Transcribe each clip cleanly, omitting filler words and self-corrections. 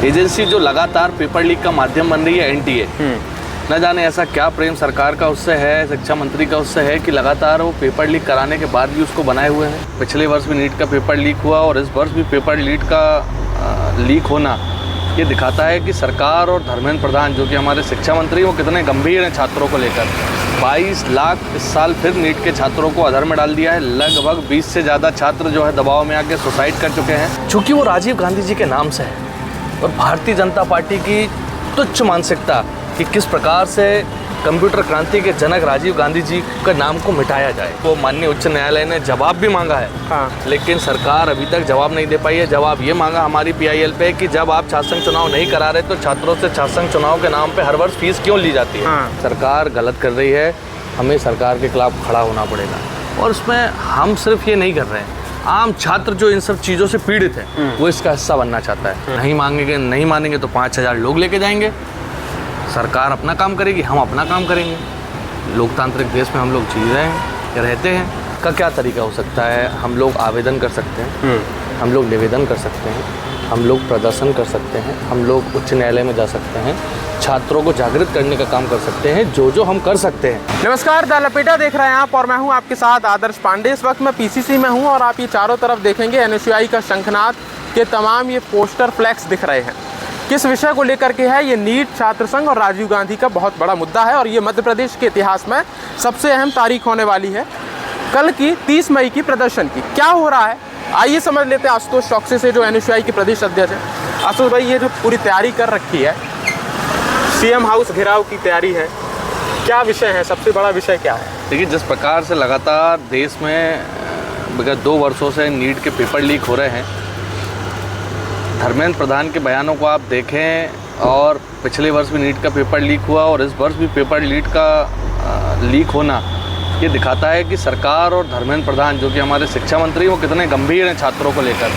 Agency जो लगातार paper leak का माध्यम बन रही है एनटीए, न जाने ऐसा क्या प्रेम सरकार का उससे है, शिक्षा मंत्री का उससे है कि लगातार वो पेपर लीक कराने के बाद भी उसको बनाए हुए हैं। पिछले वर्ष भी नीट का पेपर लीक हुआ और इस वर्ष भी पेपर लीक का लीक होना ये दिखाता है कि सरकार और धर्मेंद्र प्रधान जो कि हमारे शिक्षा मंत्री वो कितने गंभीर हैं छात्रों को लेकर। 22 लाख इस साल फिर नीट के छात्रों को अधर में डाल दिया है। लगभग 20 से ज़्यादा छात्र जो है दबाव में आके सुसाइड कर चुके हैं, चूँकि वो राजीव गांधी जी के नाम से है। और भारतीय जनता पार्टी की तुच्छ मानसिकता कि किस प्रकार से कंप्यूटर क्रांति के जनक राजीव गांधी जी के नाम को मिटाया जाए, वो माननीय उच्च न्यायालय ने जवाब भी मांगा है। हाँ। लेकिन सरकार अभी तक जवाब नहीं दे पाई है। जवाब ये मांगा हमारी PIL पे कि जब आप छात्र संघ चुनाव नहीं करा रहे तो छात्रों से छात्र संघ चुनाव के नाम पे हर वर्ष फीस क्यों ली जाती है। हाँ। सरकार गलत कर रही है, हमें सरकार के खिलाफ खड़ा होना पड़ेगा। और उसमें हम सिर्फ ये नहीं कर रहे हैं, आम छात्र जो इन सब चीज़ों से पीड़ित है वो इसका हिस्सा बनना चाहता है। नहीं मानेंगे तो 5000 लोग लेके जाएंगे। सरकार अपना काम करेगी, हम अपना काम करेंगे। लोकतांत्रिक देश में हम लोग जी रहे हैं या रहते हैं। का क्या तरीका हो सकता है? हम लोग आवेदन कर सकते हैं, हम लोग निवेदन कर सकते हैं, हम लोग प्रदर्शन कर सकते हैं, हम लोग उच्च न्यायालय में जा सकते हैं, छात्रों को जागृत करने का काम कर सकते हैं, जो हम कर सकते हैं। नमस्कार, द लपेटा देख रहे हैं आप और मैं हूं आपके साथ आदर्श पांडे। इस वक्त मैं PCC में हूं और आप ये चारों तरफ देखेंगे NSUI का शंखनाद के तमाम ये पोस्टर फ्लैक्स दिख रहे हैं। किस विषय को लेकर के है? ये नीट छात्र संघ और राजीव गांधी का बहुत बड़ा मुद्दा है और ये मध्य प्रदेश के इतिहास में सबसे अहम तारीख होने वाली है, कल की 30 मई की प्रदर्शन की। क्या हो रहा है आइए समझ लेते हैं आशुतोष चौकसे से, जो NSUI के प्रदेश अध्यक्ष है। आशुतोष भाई, ये जो पूरी तैयारी कर रखी है, CM हाउस घेराव की तैयारी है, क्या विषय है? सबसे बड़ा विषय क्या है? देखिए, जिस प्रकार से लगातार देश में विगत 2 वर्षों से नीट के पेपर लीक हो रहे हैं, धर्मेंद्र प्रधान के बयानों को आप देखें और पिछले वर्ष भी नीट का पेपर लीक हुआ और इस वर्ष भी पेपर लीक होना ये दिखाता है कि सरकार और धर्मेंद्र प्रधान जो कि हमारे शिक्षा मंत्री वो कितने गंभीर हैं छात्रों को लेकर।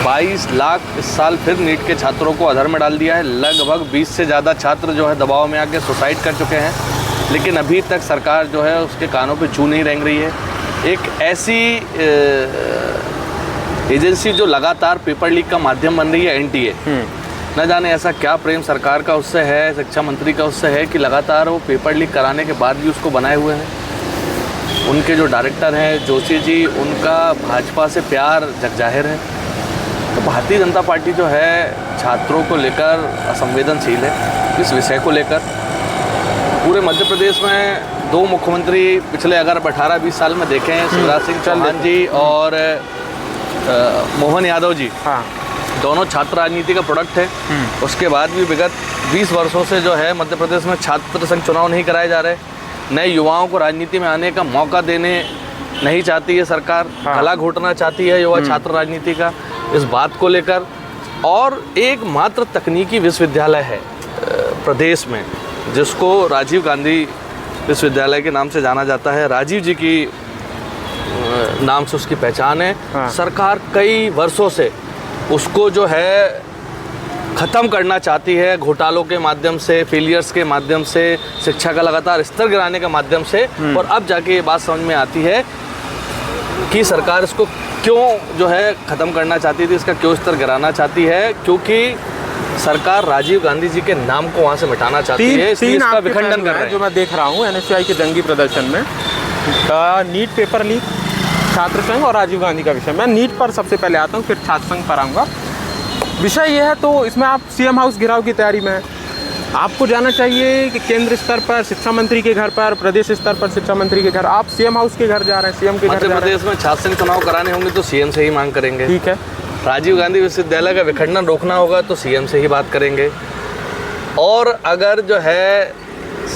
22 लाख इस साल फिर नीट के छात्रों को अधर में डाल दिया है। लगभग 20 से ज़्यादा छात्र जो है दबाव में आके सुसाइड कर चुके हैं, लेकिन अभी तक सरकार जो है उसके कानों पे जू नहीं रेंग रही है। एक ऐसी एजेंसी जो लगातार पेपर लीक का माध्यम बन रही है एनटीए, न जाने ऐसा क्या प्रेम सरकार का उससे है, शिक्षा मंत्री का उससे है कि लगातार वो पेपर लीक कराने के बाद भी उसको बनाए हुए हैं। उनके जो डायरेक्टर हैं जोशी जी, उनका भाजपा से प्यार जगजाहिर है। तो भारतीय जनता पार्टी जो है छात्रों को लेकर असंवेदनशील है। इस विषय को लेकर पूरे मध्य प्रदेश में 2 मुख्यमंत्री पिछले अगर 18-20 साल में देखें, शिवराज सिंह चौहान जी और मोहन यादव जी, हाँ, दोनों छात्र राजनीति का प्रोडक्ट है। उसके बाद भी विगत 20 वर्षों से जो है मध्य प्रदेश में छात्र संघ चुनाव नहीं कराए जा रहे। नए युवाओं को राजनीति में आने का मौका देने नहीं चाहती है सरकार, गला घोटना चाहती है युवा छात्र राजनीति का। इस बात को लेकर और एकमात्र तकनीकी विश्वविद्यालय है प्रदेश में जिसको राजीव गांधी विश्वविद्यालय के नाम से जाना जाता है। राजीव जी की नाम से उसकी पहचान है। हाँ। सरकार कई वर्षों से उसको जो है ख़त्म करना चाहती है, घोटालों के माध्यम से, फेलियर्स के माध्यम से, शिक्षा का लगातार स्तर गिराने के माध्यम से। और अब जाके ये बात समझ में आती है कि सरकार इसको क्यों जो है ख़त्म करना चाहती थी, इसका क्यों स्तर गिराना चाहती है, क्योंकि सरकार राजीव गांधी जी के नाम को वहाँ से मिटाना चाहती है, इसलिए इसका विखंडन कर रहे हैं। जो मैं देख रहा हूँ NSUI के जंगी प्रदर्शन में नीट पेपर लीक, छात्र संघ और राजीव गांधी का विषय। मैं नीट पर सबसे पहले आता हूँ, फिर छात्र संघ पर आऊँगा। विषय ये है, तो इसमें आप CM हाउस घेराव की तैयारी में है। आपको जाना चाहिए कि केंद्र स्तर पर शिक्षा मंत्री के घर पर, प्रदेश स्तर पर शिक्षा मंत्री के घर, आप CM हाउस के घर जा रहे हैं, CM के घर जा रहे हैं। मध्य प्रदेश में छात्र संघ चुनाव कराने होंगे तो CM से ही मांग करेंगे। ठीक है। राजीव गांधी विश्वविद्यालय का विखंडन रोकना होगा तो CM से ही बात करेंगे। और अगर जो है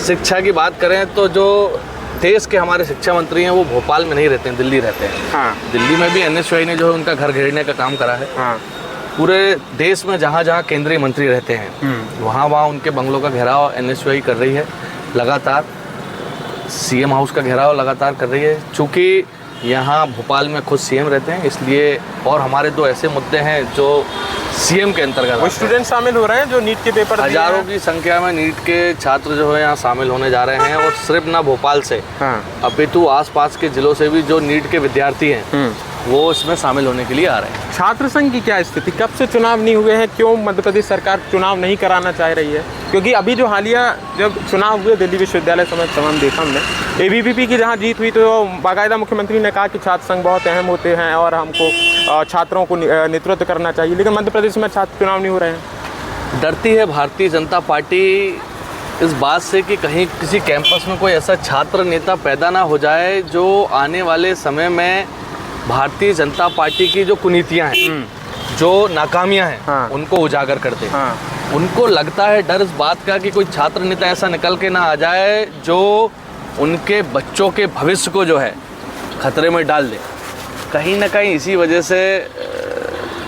शिक्षा की बात करें तो जो देश के हमारे शिक्षा मंत्री हैं वो भोपाल में नहीं रहते हैं, दिल्ली रहते हैं। हाँ। दिल्ली में भी NSUI ने जो है उनका घर घेरने का काम करा है। हाँ। पूरे देश में जहाँ जहाँ केंद्रीय मंत्री रहते हैं वहाँ उनके बंगलों का घेराव NSUI कर रही है लगातार। CM हाउस का घेराव लगातार कर रही है। चूँकि यहाँ भोपाल में खुद CM रहते हैं इसलिए, और हमारे 2 ऐसे मुद्दे हैं जो CM के अंतर्गत। वो स्टूडेंट शामिल हो रहे हैं जो नीट के पेपर, हजारों की संख्या में नीट के छात्र जो है यहाँ शामिल होने जा रहे हैं। और सिर्फ ना भोपाल से, हाँ, अपितु आसपास के जिलों से भी जो नीट के विद्यार्थी हैं वो इसमें शामिल होने के लिए आ रहे हैं। छात्र संघ की क्या स्थिति, कब से चुनाव नहीं हुए हैं, क्यों मध्य प्रदेश सरकार चुनाव नहीं कराना चाह रही है? क्योंकि अभी जो हालिया जब चुनाव हुए दिल्ली विश्वविद्यालय समय तमाम देखा हमने, ABVP की जहाँ जीत हुई तो बाकायदा मुख्यमंत्री ने कहा कि छात्र संघ बहुत अहम होते हैं और हमको छात्रों को नेतृत्व करना चाहिए, लेकिन मध्य प्रदेश में छात्र चुनाव नहीं हो रहे हैं। डरती है भारतीय जनता पार्टी इस बात से कि कहीं किसी कैंपस में कोई ऐसा छात्र नेता पैदा ना हो जाए जो आने वाले समय में भारतीय जनता पार्टी की जो कुनीतियां हैं, जो नाकामियां हैं, हाँ। उनको उजागर कर दे। हाँ। उनको लगता है डर इस बात का कि कोई छात्र नेता ऐसा निकल के ना आ जाए जो उनके बच्चों के भविष्य को जो है खतरे में डाल दे। कहीं ना कहीं इसी वजह से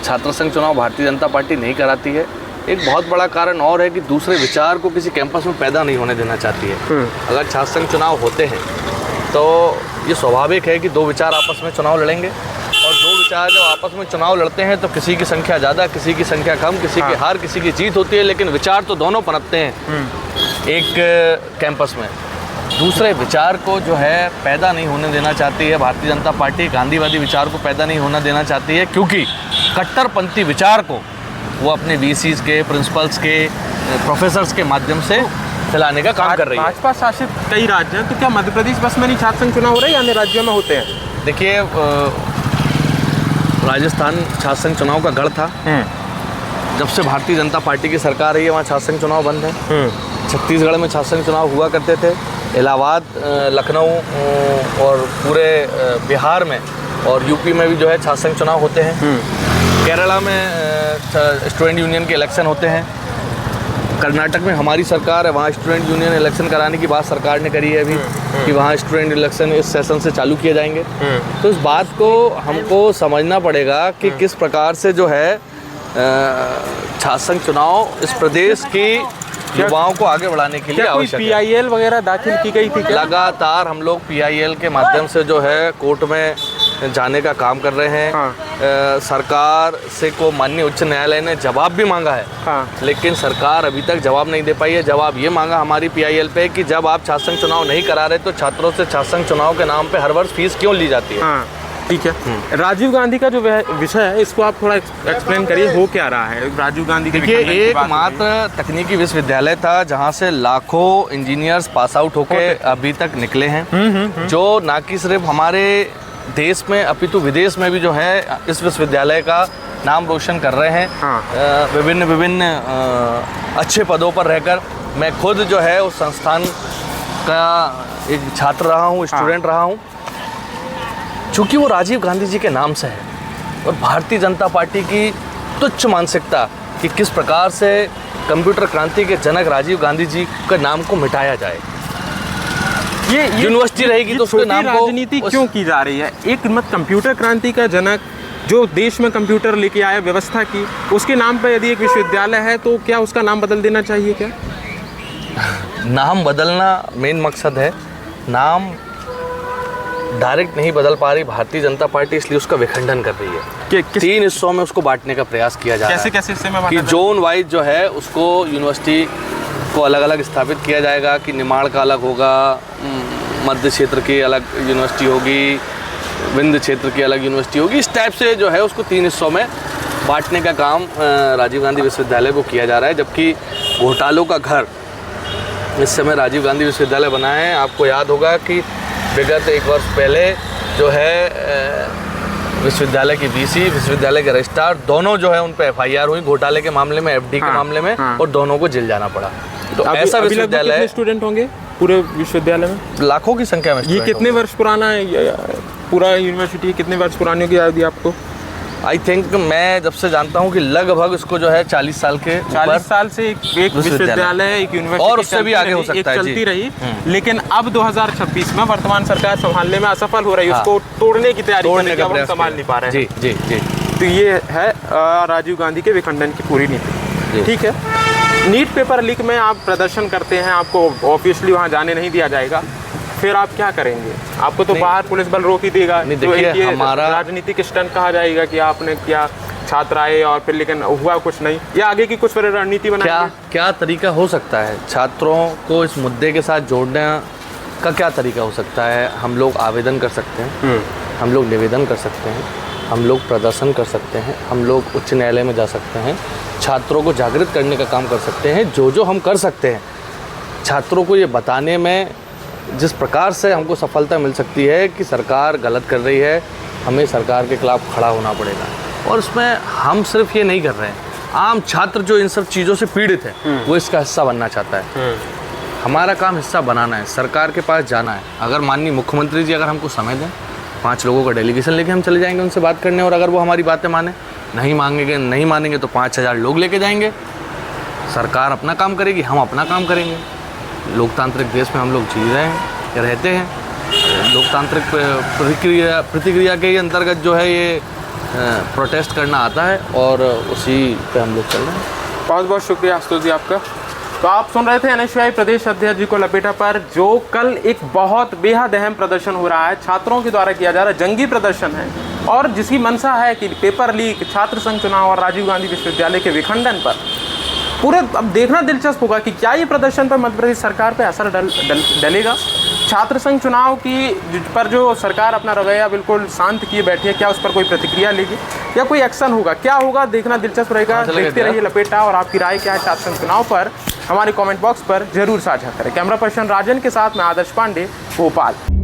छात्र संघ चुनाव भारतीय जनता पार्टी नहीं कराती है। एक बहुत बड़ा कारण और है कि दूसरे विचार को किसी कैंपस में पैदा नहीं होने देना चाहती है। अगर छात्र संघ चुनाव होते हैं तो ये स्वाभाविक है कि दो विचार आपस में चुनाव लड़ेंगे, और दो विचार जब आपस में चुनाव लड़ते हैं तो किसी की संख्या ज़्यादा, किसी की संख्या कम, किसी की हार, किसी की जीत होती है, लेकिन विचार तो दोनों पनपते हैं एक कैंपस में। दूसरे विचार को जो है पैदा नहीं होने देना चाहती है भारतीय जनता पार्टी, गांधीवादी विचार को पैदा नहीं होना देना चाहती है, क्योंकि कट्टरपंथी विचार को वो अपने VCs के, प्रिंसिपल्स के, प्रोफेसर्स के माध्यम से फैलाने का काम कर रही है। भाजपा शासित कई राज्य हैं, तो क्या मध्य प्रदेश बस में नहीं छात्र संघ चुनाव हो रहे हैं या अन्य राज्यों में होते हैं? देखिए, राजस्थान छात्र संघ चुनाव का गढ़ था। जब से भारतीय जनता पार्टी की सरकार आई है वहाँ छात्र संघ चुनाव बंद है। छत्तीसगढ़ में छात्र संघ चुनाव हुआ करते थे, इलाहाबाद, लखनऊ और पूरे बिहार में और यूपी में भी जो है छात्र संघ चुनाव होते हैं। केरला में स्टूडेंट यूनियन के इलेक्शन होते हैं। कर्नाटक में हमारी सरकार है, वहाँ स्टूडेंट यूनियन इलेक्शन कराने की बात सरकार ने करी है अभी कि वहाँ स्टूडेंट इलेक्शन इस सेशन से चालू किए जाएंगे। तो इस बात को हमको समझना पड़ेगा कि किस प्रकार से जो है छात्र संघ चुनाव इस प्रदेश की युवाओं को आगे बढ़ाने के लिए आवश्यक है। PIL वगैरह दाखिल की गई थी क्या? लगातार हम लोग PIL के माध्यम से जो है कोर्ट में जाने का काम कर रहे हैं। हाँ। सरकार से को माननीय उच्च न्यायालय ने जवाब भी मांगा है। हाँ। लेकिन सरकार अभी तक जवाब नहीं दे पाई है। जवाब ये मांगा हमारी PIL पे कि जब आप छात्र संघ चुनाव नहीं करा रहे तो छात्रों से छात्र संघ चुनाव के नाम पे हर वर्ष फीस क्यों ली जाती है? हाँ, ठीक है। राजीव गांधी का जो विषय है इसको आप थोड़ा एक्सप्लेन करिए, हो क्या रहा है राजीव गांधी के? देखिए, एकमात्र तकनीकी विश्वविद्यालय था जहां से लाखों इंजीनियर्स पास आउट होके अभी तक निकले हैं, जो ना कि सिर्फ हमारे देश में अपितु विदेश में भी जो है इस विश्वविद्यालय का नाम रोशन कर रहे हैं। हाँ। विभिन्न अच्छे पदों पर रहकर। मैं खुद जो है उस संस्थान का एक छात्र रहा हूँ, स्टूडेंट रहा हूँ। चूँकि वो राजीव गांधी जी के नाम से है और भारतीय जनता पार्टी की तुच्छ मानसिकता कि किस प्रकार से कंप्यूटर क्रांति के जनक राजीव गांधी जी के नाम को मिटाया जाए। ये यूनिवर्सिटी रहेगी तो उसके नाम को राजनीति क्यों की जा रही है? एक मत कंप्यूटर क्रांति का जनक जो देश में कंप्यूटर लेके आया, व्यवस्था की, उसके नाम पर यदि एक विश्वविद्यालय है तो क्या उसका नाम बदल देना चाहिए क्या? नाम बदलना मेन मकसद है। नाम डायरेक्ट नहीं बदल पा रही भारतीय जनता पार्टी, इसलिए उसका विखंडन कर रही है। 3 हिस्सों में उसको बांटने का प्रयास किया जा रहा है। कैसे हिस्से में कि जोन वाइज जो है उसको यूनिवर्सिटी को अलग अलग स्थापित किया जाएगा कि निमाड़ का अलग होगा, मध्य क्षेत्र की अलग यूनिवर्सिटी होगी, विंध्य क्षेत्र की अलग यूनिवर्सिटी होगी। इस टाइप से जो है उसको 3 हिस्सों में बांटने का काम राजीव गांधी विश्वविद्यालय को किया जा रहा है। जबकि घोटालों का घर इस समय राजीव गांधी विश्वविद्यालय बना है। आपको याद होगा कि विगत 1 वर्ष पहले जो है विश्वविद्यालय की VC, विश्वविद्यालय के रजिस्ट्रार, दोनों जो है उन पर FIR हुई घोटाले के मामले में, FD के मामले में, और दोनों को जेल जाना पड़ा। तो ऐसा विश्वविद्यालय, कितने स्टूडेंट होंगे पूरे विश्वविद्यालय में? लाखों की संख्या में। ये कितने वर्ष पुराना है पूरा यूनिवर्सिटी? कितने वर्ष पुरानी होगी याद आपको? आई थिंक मैं जब से जानता हूँ कि लगभग इसको जो है 40 साल के 40 साल से एक विश्वविद्यालय, एक यूनिवर्सिटी, और उससे भी आगे हो सकता है, चलती रही। लेकिन अब 2026 में वर्तमान सरकार संभालने में असफल हो रही है, उसको तोड़ने की तैयारी करने का प्रयास संभाल नहीं पा रहे हैं। जी जी जी। तो ये है राजीव गांधी के विखंडन की पूरी नीति। ठीक है। नीट पेपर लीक में आप प्रदर्शन करते हैं, आपको ऑब्वियसली वहाँ जाने नहीं दिया जाएगा, फिर आप क्या करेंगे? आपको तो बाहर पुलिस बल रोक ही देगा। तो ये हमारा राजनीतिक स्टंट कहा जाएगा कि आपने क्या, छात्र आए और फिर लेकिन हुआ कुछ नहीं, या आगे की कुछ रणनीति बनाएंगे? क्या तरीका हो सकता है छात्रों को इस मुद्दे के साथ जोड़ने का? क्या तरीका हो सकता है? हम लोग आवेदन कर सकते हैं, हम लोग निवेदन कर सकते हैं, हम लोग प्रदर्शन कर सकते हैं, हम लोग उच्च न्यायालय में जा सकते हैं, छात्रों को जागृत करने का काम कर सकते हैं। जो हम कर सकते हैं, छात्रों को ये बताने में जिस प्रकार से हमको सफलता मिल सकती है कि सरकार गलत कर रही है, हमें सरकार के खिलाफ खड़ा होना पड़ेगा। और उसमें हम सिर्फ ये नहीं कर रहे हैं, आम छात्र जो इन सब चीज़ों से पीड़ित है वो इसका हिस्सा बनना चाहता है। हमारा काम हिस्सा बनाना है, सरकार के पास जाना है। अगर माननीय मुख्यमंत्री जी अगर हमको समय दें, 5 लोगों का डेलीगेशन लेके हम चले जाएंगे उनसे बात करने, और अगर वो हमारी बातें नहीं मानेंगे तो 5000 लोग लेके जाएंगे। सरकार अपना काम करेगी, हम अपना काम करेंगे। लोकतांत्रिक देश में हम लोग जी रहे हैं, रहते हैं। लोकतांत्रिक प्रतिक्रिया के अंतर्गत जो है ये प्रोटेस्ट करना आता है, और उसी पे हम लोग चल रहे हैं। बहुत बहुत शुक्रिया आशुतोष जी आपका। तो आप सुन रहे थे NSUI प्रदेश अध्यक्ष जी को लपेटा पर, जो कल एक बहुत बेहद अहम प्रदर्शन हो रहा है, छात्रों के द्वारा किया जा रहा है, जंगी प्रदर्शन है, और जिसकी मंशा है कि पेपर लीक, छात्र संघ चुनाव और राजीव गांधी विश्वविद्यालय के विखंडन पर पूरे अब देखना दिलचस्प होगा कि क्या ये प्रदर्शन पर मध्य प्रदेश सरकार पे असर डलेगा। छात्र संघ चुनाव पर जो सरकार अपना रवैया बिल्कुल शांत किए बैठी है, क्या उस पर कोई प्रतिक्रिया लेगी या कोई एक्शन होगा, क्या होगा, देखना दिलचस्प रहेगा। देखते रहिए लपेटा, और आपकी राय क्या है छात्र संघ चुनाव पर हमारे कमेंट बॉक्स पर जरूर साझा करें। कैमरा पर्सन राजन के साथ मैं आदर्श पांडे, भोपाल।